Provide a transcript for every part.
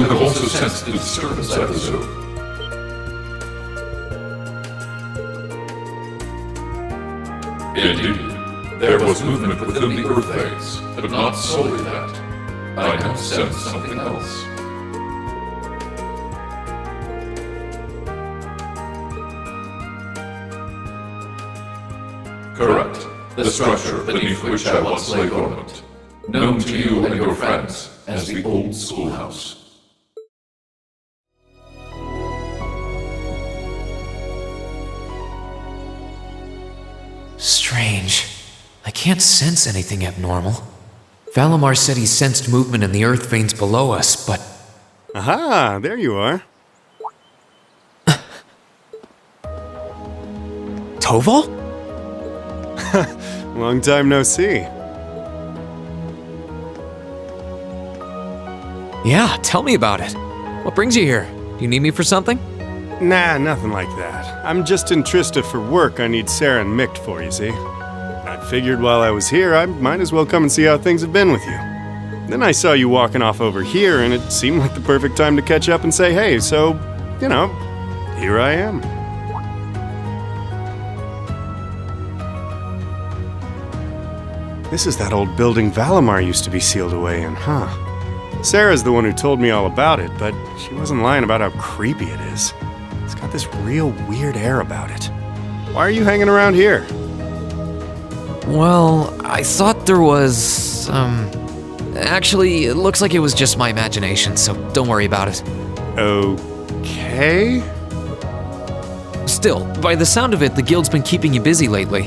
have also sensed the disturbance at the zoo. Indeed, there was movement within the Earth Eggs, but not solely that. I now sense something else. Correct. The structure beneath which I once lay dormant, known to you and your friends as the old schoolhouse. Strange. I can't sense anything abnormal. Valimar said he sensed movement in the earth veins below us, but... Aha, there you are. Toval? Long time no see. Yeah, tell me about it. What brings you here? Do you need me for something? Nah, nothing like that. I'm just in Trista for work I need Sarah and Mick for, you see. I figured while I was here, I might as well come and see how things have been with you. Then I saw you walking off over here, and it seemed like the perfect time to catch up and say hey, so, you know, here I am. This is that old building Valimar used to be sealed away in, huh? Sarah's the one who told me all about it, but she wasn't lying about how creepy it is. It's got this real weird air about it. Why are you hanging around here? Well, I thought there was, Actually, it looks like it was just my imagination, so don't worry about it. Okay? Still, by the sound of it, the guild's been keeping you busy lately.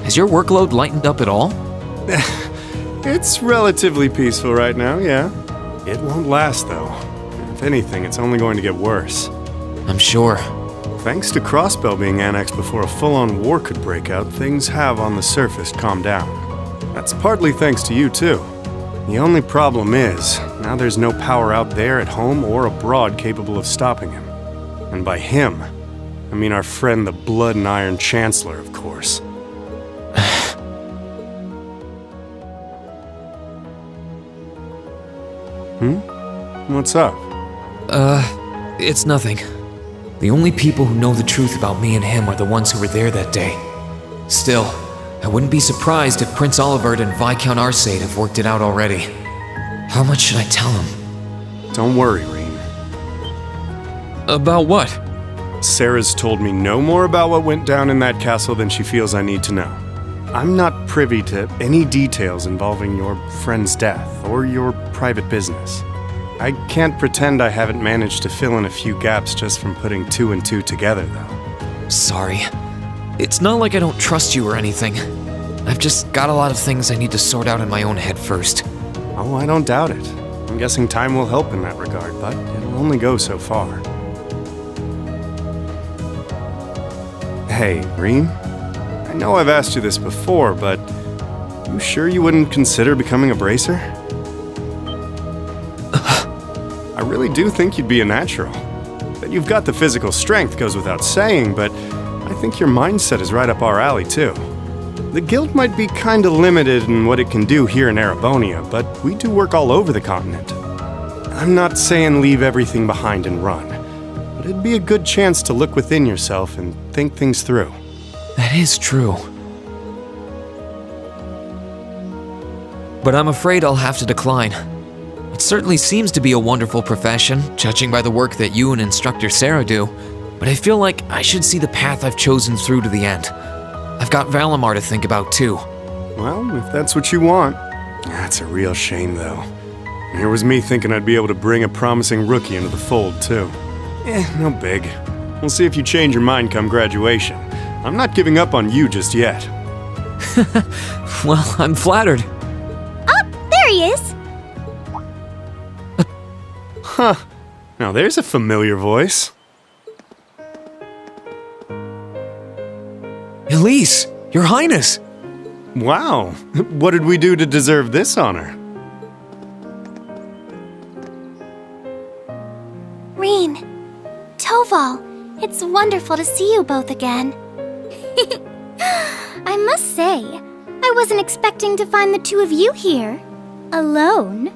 Has your workload lightened up at all? It's relatively peaceful right now, yeah. It won't last, though. If anything, it's only going to get worse. I'm sure. Thanks to Crossbell being annexed before a full-on war could break out, things have on the surface calmed down. That's partly thanks to you, too. The only problem is, now there's no power out there at home or abroad capable of stopping him. And by him, I mean our friend the Blood and Iron Chancellor, of course. What's up? It's nothing. The only people who know the truth about me and him are the ones who were there that day. Still, I wouldn't be surprised if Prince Olivert and Viscount Arcade have worked it out already. How much should I tell him? Don't worry, Rean. About what? Sarah's told me no more about what went down in that castle than she feels I need to know. I'm not privy to any details involving your friend's death or your private business. I can't pretend I haven't managed to fill in a few gaps just from putting two and two together, though. Sorry. It's not like I don't trust you or anything. I've just got a lot of things I need to sort out in my own head first. Oh, I don't doubt it. I'm guessing time will help in that regard, but it'll only go so far. Hey, Rean? I know I've asked you this before, but you sure you wouldn't consider becoming a bracer? I really do think you'd be a natural. That you've got the physical strength goes without saying, but I think your mindset is right up our alley, too. The guild might be kinda limited in what it can do here in Erebonia, but we do work all over the continent. I'm not saying leave everything behind and run, but it'd be a good chance to look within yourself and think things through. That is true. But I'm afraid I'll have to decline. It certainly seems to be a wonderful profession, judging by the work that you and Instructor Sarah do, but I feel like I should see the path I've chosen through to the end. I've got Valimar to think about too. Well, if that's what you want. That's a real shame, though. Here was me thinking I'd be able to bring a promising rookie into the fold, too. No big. We'll see if you change your mind come graduation. I'm not giving up on you just yet. Well, I'm flattered. Oh, there he is! Huh. Now there's a familiar voice. Elise, Your Highness! Wow. What did we do to deserve this honor? Rean, Toval, it's wonderful to see you both again. I must say, I wasn't expecting to find the two of you here. Alone.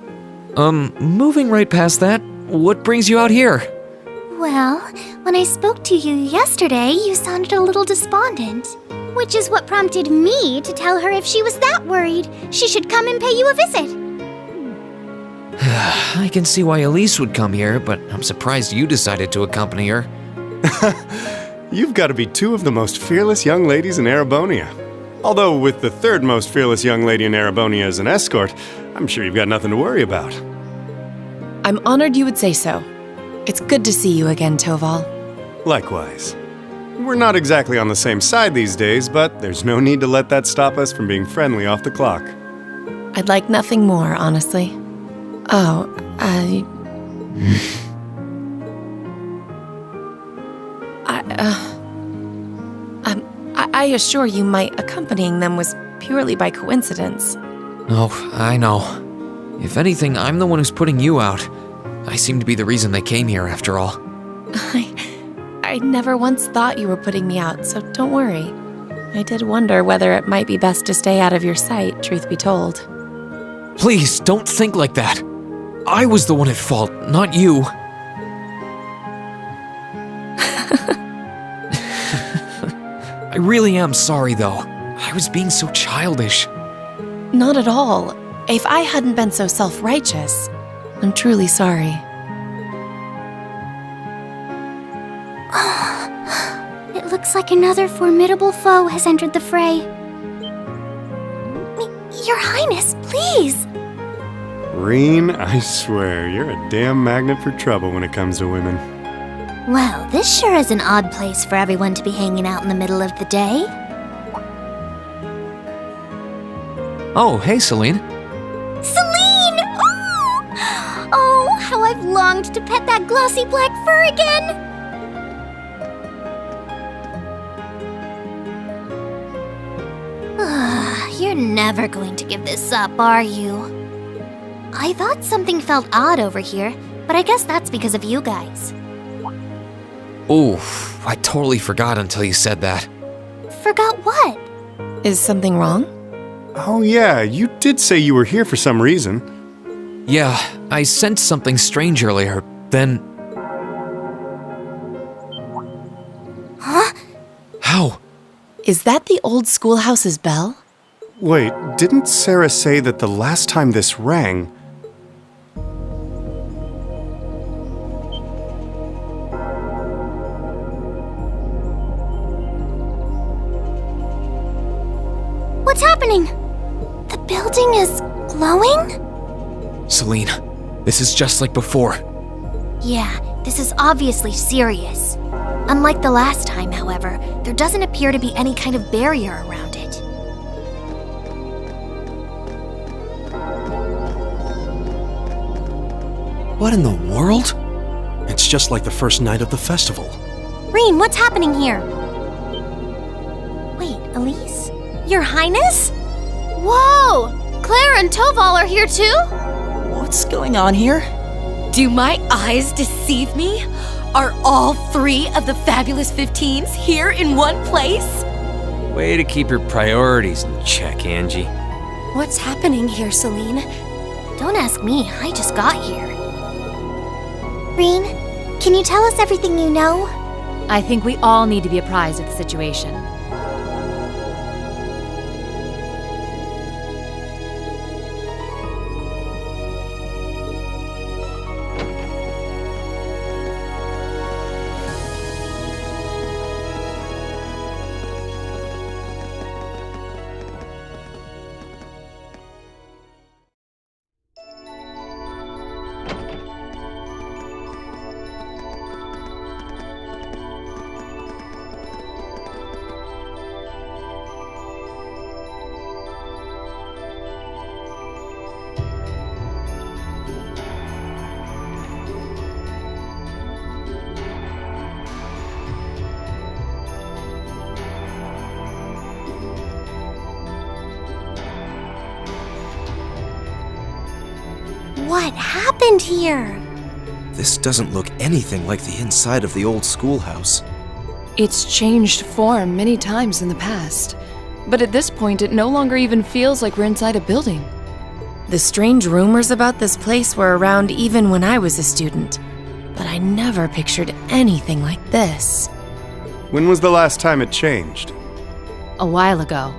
Moving right past that, what brings you out here? Well, when I spoke to you yesterday, you sounded a little despondent. Which is what prompted me to tell her if she was that worried, she should come and pay you a visit. I can see why Elise would come here, but I'm surprised you decided to accompany her. You've got to be two of the most fearless young ladies in Erebonia. Although with the third most fearless young lady in Erebonia as an escort, I'm sure you've got nothing to worry about. I'm honored you would say so. It's good to see you again, Toval. Likewise. We're not exactly on the same side these days, but there's no need to let that stop us from being friendly off the clock. I'd like nothing more, honestly. Oh, I assure you my accompanying them was purely by coincidence. Oh, I know. If anything, I'm the one who's putting you out. I seem to be the reason they came here, after all. I never once thought you were putting me out, so don't worry. I did wonder whether it might be best to stay out of your sight, truth be told. Please, don't think like that. I was the one at fault, not you. I really am sorry, though. I was being so childish. Not at all. If I hadn't been so self-righteous, I'm truly sorry. It looks like another formidable foe has entered the fray. Your Highness, please! Reen, I swear, you're a damn magnet for trouble when it comes to women. Well, this sure is an odd place for everyone to be hanging out in the middle of the day. Oh, hey, Celine. Celine! Ooh! Oh, how I've longed to pet that glossy black fur again! You're never going to give this up, are you? I thought something felt odd over here, but I guess that's because of you guys. Oof, I totally forgot until you said that. Forgot what? Is something wrong? Oh yeah, you did say you were here for some reason. Yeah, I sensed something strange earlier, then... Huh? How? Is that the old schoolhouse's bell? Wait, didn't Sarah say that the last time this rang... What's happening? The building is glowing? Celine, this is just like before. Yeah, this is obviously serious. Unlike the last time, however, there doesn't appear to be any kind of barrier around it. What in the world? It's just like the first night of the festival. Reen, what's happening here? Wait, Elise? Your Highness? Whoa! Claire and Toval are here too? What's going on here? Do my eyes deceive me? Are all three of the fabulous 15s here in one place? Way to keep your priorities in check, Angie. What's happening here, Celine? Don't ask me, I just got here. Reen, can you tell us everything you know? I think we all need to be apprised of the situation. What happened here? This doesn't look anything like the inside of the old schoolhouse. It's changed form many times in the past, but at this point it no longer even feels like we're inside a building. The strange rumors about this place were around even when I was a student, but I never pictured anything like this. When was the last time it changed? A while ago.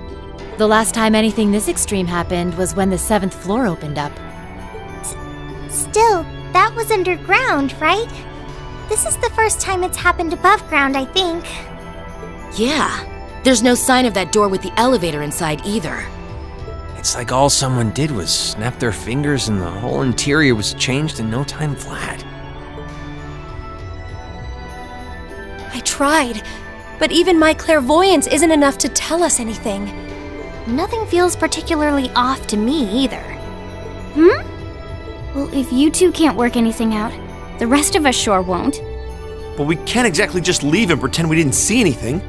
The last time anything this extreme happened was when the 7th floor opened up. Still, that was underground, right? This is the first time it's happened above ground, I think. Yeah. There's no sign of that door with the elevator inside either. It's like all someone did was snap their fingers and the whole interior was changed in no time flat. I tried, but even my clairvoyance isn't enough to tell us anything. Nothing feels particularly off to me either. Well, if you two can't work anything out, the rest of us sure won't. But we can't exactly just leave and pretend we didn't see anything.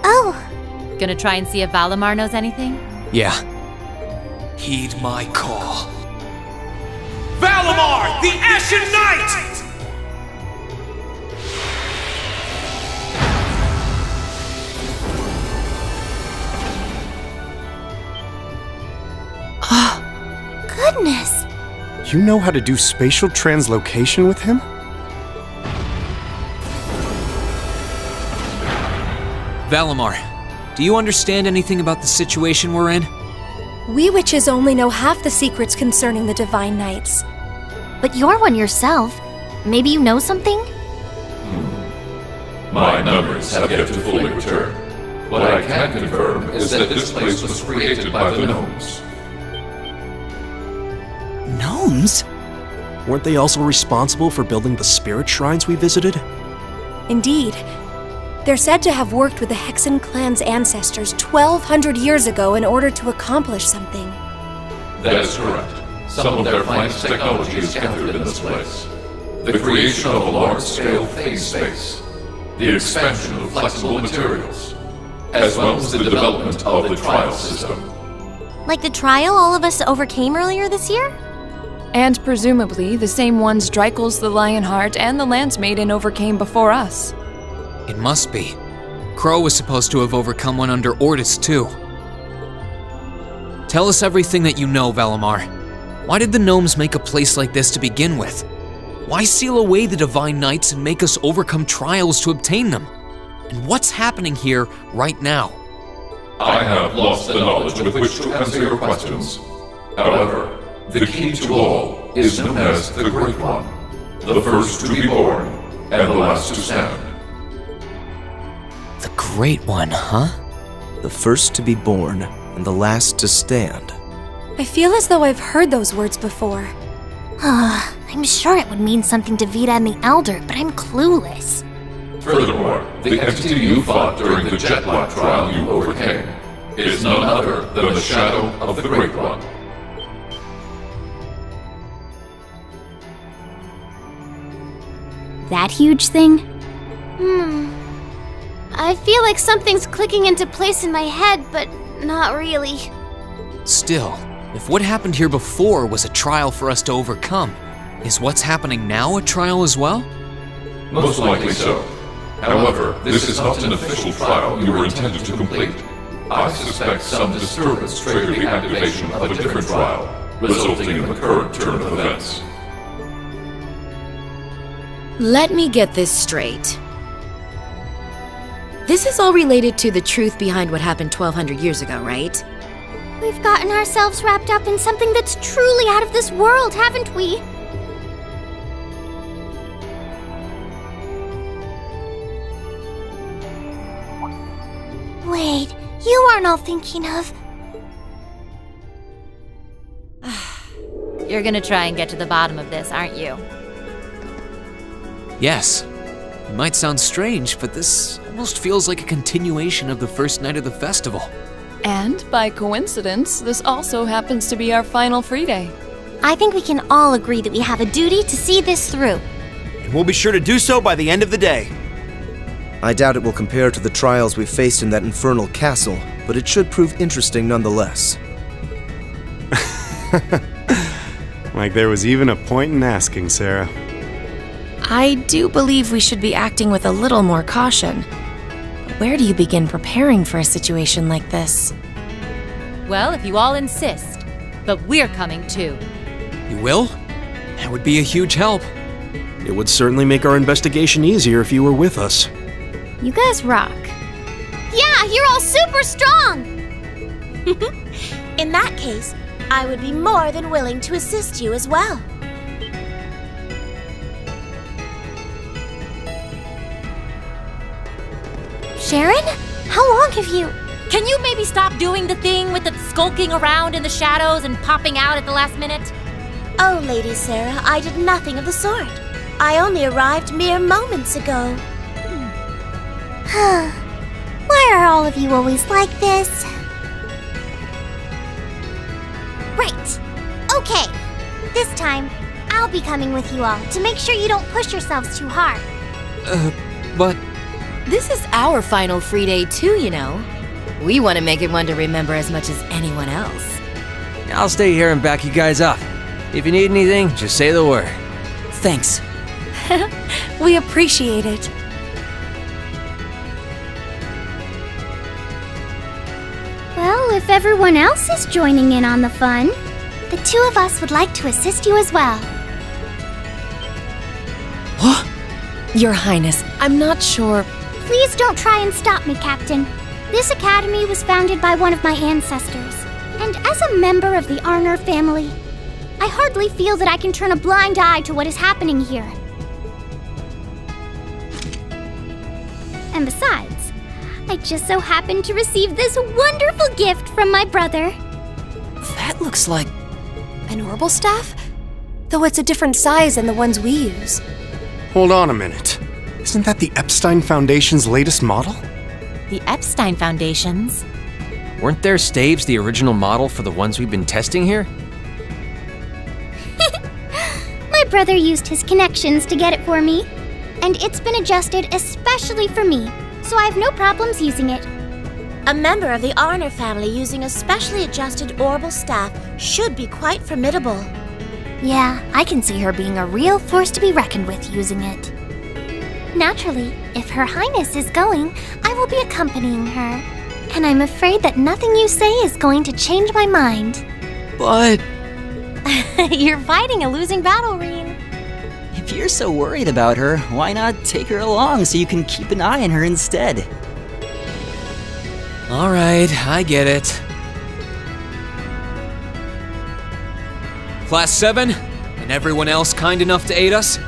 Oh, Gonna try and see if Valimar knows anything? Yeah. Heed my call. Valimar, the Ashen Knight! goodness. You know how to do spatial translocation with him? Valimar, do you understand anything about the situation we're in? We witches only know half the secrets concerning the Divine Knights. But you're one yourself. Maybe you know something? My numbers have yet to fully return. What I can confirm is that this place was created by the gnomes. Gnomes? Weren't they also responsible for building the spirit shrines we visited? Indeed. They're said to have worked with the Hexen clan's ancestors 1,200 years ago in order to accomplish something. That is correct. Some of their finest technology is gathered in this place. The creation of a large-scale phase space, the expansion of flexible materials, as well as the development of the trial system. Like the trial all of us overcame earlier this year? And presumably the same ones Dreikels the Lionheart and the Lance Maiden overcame before us. It must be. Crow was supposed to have overcome one under Ordis, too. Tell us everything that you know, Valimar. Why did the gnomes make a place like this to begin with? Why seal away the Divine Knights and make us overcome trials to obtain them? And what's happening here right now? I have lost the knowledge with which to answer your questions. However, the key to all is known as the Great One, the first to be born and the last to stand. The Great One, huh? The first to be born and the last to stand. I feel as though I've heard those words before. I'm sure it would mean something to Vita and the Elder, but I'm clueless. Furthermore, the entity you fought during the Jet Black trial you overcame is none other than the shadow of the Great One. That huge thing? I feel like something's clicking into place in my head, but not really. Still, if what happened here before was a trial for us to overcome, is what's happening now a trial as well? Most likely so. However, this is not an official trial you were intended to complete. I suspect some disturbance triggered the activation of a different trial, resulting in the current turn of events. Let me get this straight. This is all related to the truth behind what happened 1,200 years ago, right? We've gotten ourselves wrapped up in something that's truly out of this world, haven't we? Wait, you aren't all thinking of... You're gonna try and get to the bottom of this, aren't you? Yes. It might sound strange, but this almost feels like a continuation of the first night of the festival. And, by coincidence, this also happens to be our final free day. I think we can all agree that we have a duty to see this through. And we'll be sure to do so by the end of the day. I doubt it will compare to the trials we faced in that infernal castle, but it should prove interesting nonetheless. Like there was even a point in asking, Sarah. I do believe we should be acting with a little more caution. where do you begin preparing for a situation like this? Well, if you all insist. But we're coming too. You will? That would be a huge help. It would certainly make our investigation easier if you were with us. You guys rock. Yeah, you're all super strong! In that case, I would be more than willing to assist you as well. Sharon? How long have you... Can you maybe stop doing the thing with the skulking around in the shadows and popping out at the last minute? Oh, Lady Sarah, I did nothing of the sort. I only arrived mere moments ago. Why are all of you always like this? Right. Okay. This time, I'll be coming with you all to make sure you don't push yourselves too hard. But... This is our final free day too, you know. We want to make it one to remember as much as anyone else. I'll stay here and back you guys up. If you need anything, just say the word. Thanks. We appreciate it. Well, if everyone else is joining in on the fun, the two of us would like to assist you as well. What? Your Highness, I'm not sure. Please don't try and stop me, Captain. This academy was founded by one of my ancestors, and as a member of the Arner family, I hardly feel that I can turn a blind eye to what is happening here. And besides, I just so happened to receive this wonderful gift from my brother. That looks like an orbital staff, though it's a different size than the ones we use. Hold on a minute. Isn't that the Epstein Foundation's latest model? The Epstein Foundations? Weren't their staves the original model for the ones we've been testing here? My brother used his connections to get it for me, and it's been adjusted especially for me, so I have no problems using it. A member of the Arner family using a specially adjusted orbital staff should be quite formidable. Yeah, I can see her being a real force to be reckoned with using it. Naturally, if Her Highness is going, I will be accompanying her. And I'm afraid that nothing you say is going to change my mind. But... You're fighting a losing battle, Reen. If you're so worried about her, why not take her along so you can keep an eye on her instead? Alright, I get it. Class 7, and everyone else kind enough to aid us?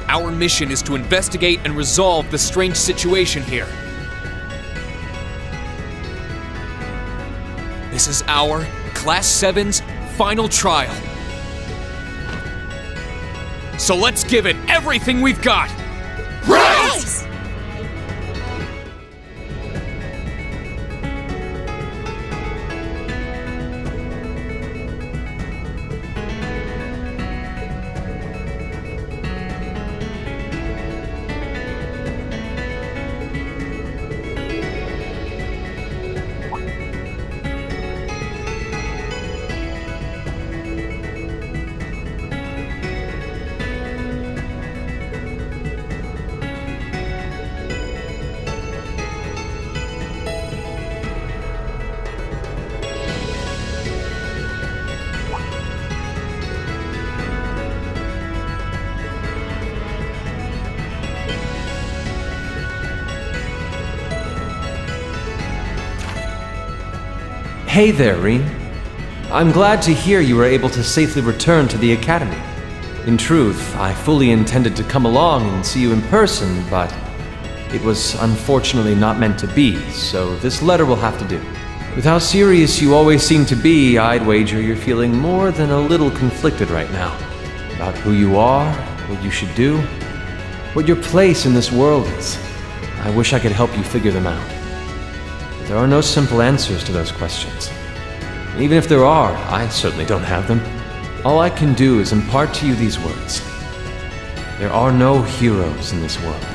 Our mission is to investigate and resolve the strange situation here. This is our Class 7's final trial. So let's give it everything we've got! Right! Hey there, Reen. I'm glad to hear you were able to safely return to the Academy. In truth, I fully intended to come along and see you in person, but it was unfortunately not meant to be, so this letter will have to do. With how serious you always seem to be, I'd wager you're feeling more than a little conflicted right now. About who you are, what you should do, what your place in this world is. I wish I could help you figure them out. But there are no simple answers to those questions. And even if there are, I certainly don't have them. All I can do is impart to you these words. There are no heroes in this world.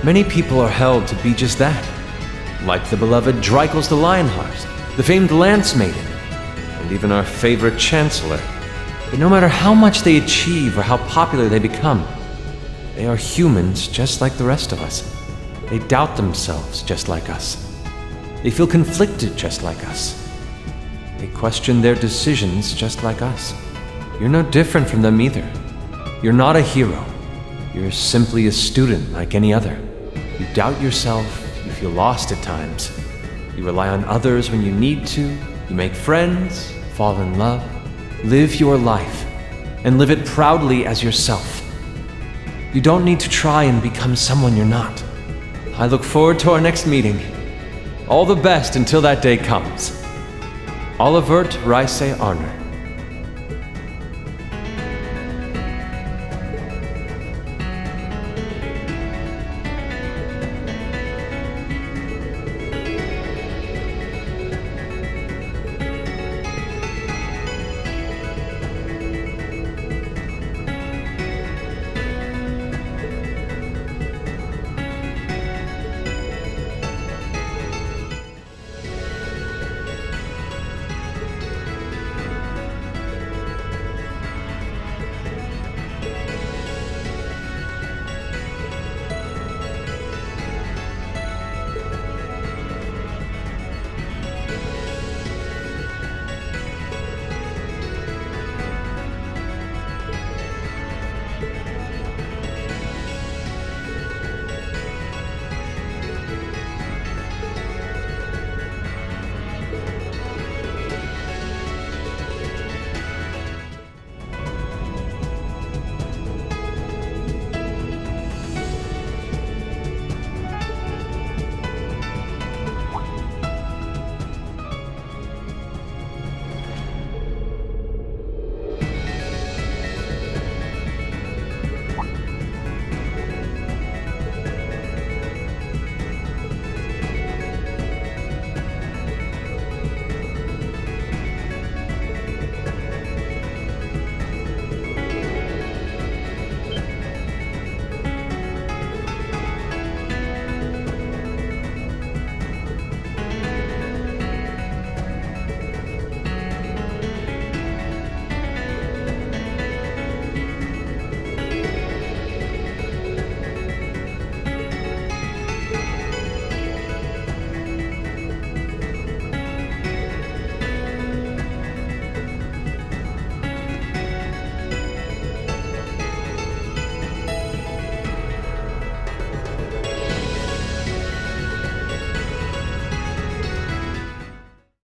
Many people are held to be just that. Like the beloved Dreikels the Lionheart, the famed Lance Maiden, and even our favorite Chancellor. But no matter how much they achieve or how popular they become, They are humans just like the rest of us. They doubt themselves just like us. They feel conflicted just like us. They question their decisions just like us. You're no different from them either. You're not a hero. You're simply a student like any other. You doubt yourself, you feel lost at times. You rely on others when you need to. You make friends, fall in love, live your life, and live it proudly as yourself. You don't need to try and become someone you're not. I look forward to our next meeting. All the best until that day comes. Olivert Rice Arner.